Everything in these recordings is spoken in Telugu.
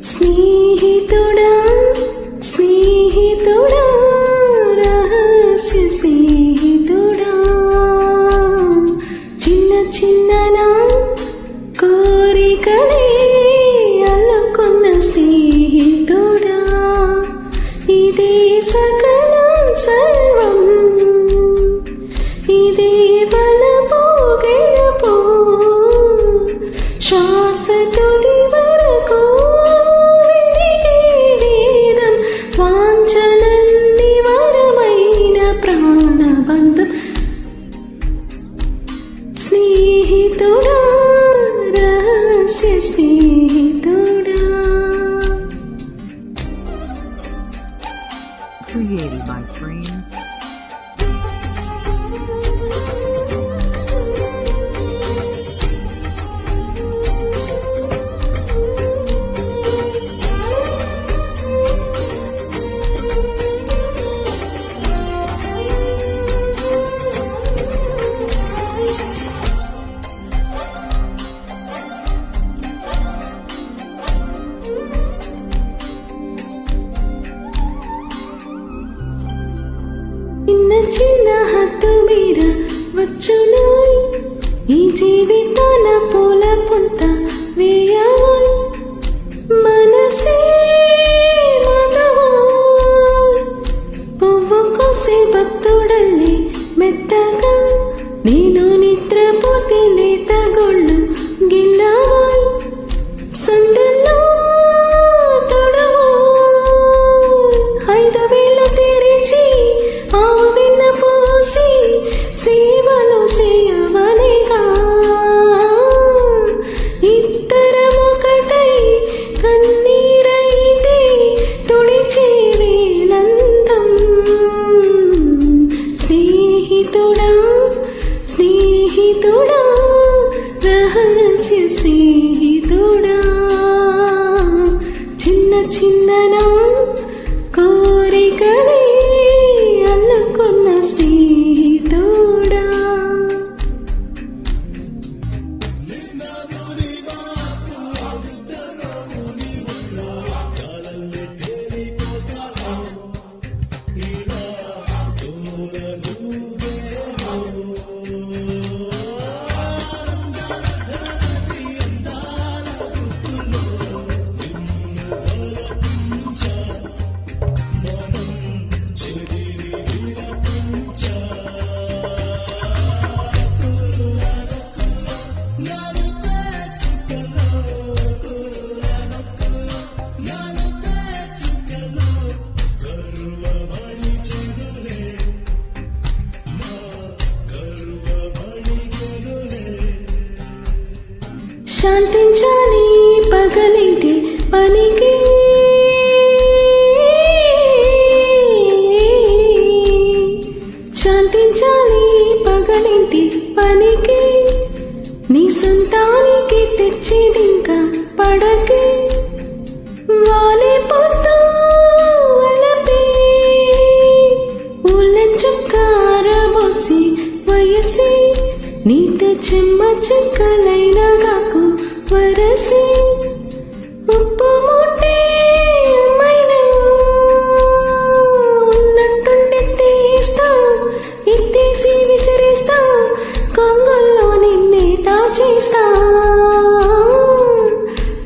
స్నేహితుడా స్నేహితుడా రహస్య స్నేహితుడా చిన్న చిన్న నా కోరికలే అల్లుకున్న స్నేహితుడా ఇదే సకలం సర్వం ఇదే బలపు గెలుపు శ్వాస తుది వరకు వాంఛనల్ని వరమైన ప్రాణబంధం స్నేహితుడా రహస్య స్నేహితుడా. Created by Frame. చిన్న చిన్న హద్దు మీర వచ్చునాయ్ ఈ జీవితాన పూల పుంత వేయవాయ్ మనసే మదవాయ్ పువ్వు కోసే భక్తుడల్లి మెత్తగా నేను నిద్రపోతే లేత గొళ్ళు గిల్లవాయ్ సందెల్లో తొడవాయ్ 5 వేళ్ళు తెరిచి ఆవు వెన్న పోసి సేవలు చేయవలేగా ఇద్దరమొకటై కన్నీరైతే తుడిచే వేలంతం స్నేహితుడా స్నేహితుడా రహస్య స్నేహితుడా చిన్న చిన్న నా కోరికలే అల్లుకున్న స్నేహితుడా. శాంతించాలి పగలింటి పనికి శాంతించాలి పగలింటి పనికి నీ సొంతానికి తెచ్చిదింకా పడకే వాలిపోతా అలపే ఊళ్ళ చుక్కారబోసి వయసి నీతో చెమ్మ చెక్కలైన గాకు వరసి ఉప్పు మూటే అమ్మైనా ఉన్నట్టుండి తీస్తా ఇట్టేసి విసిరేస్తా కొంగుల్లో నిన్నే దాచేస్తా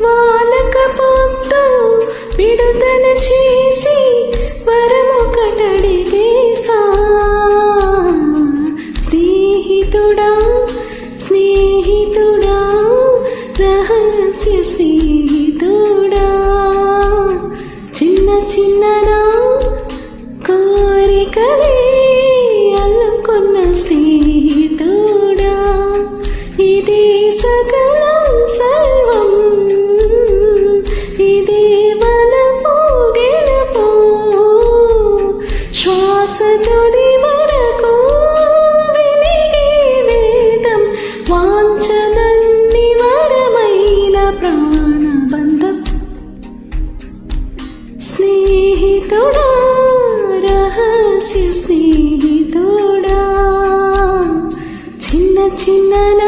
వాళ్ళకపోతూ విడుదల చేసి వరమొకటడిగేస్తా చిన్న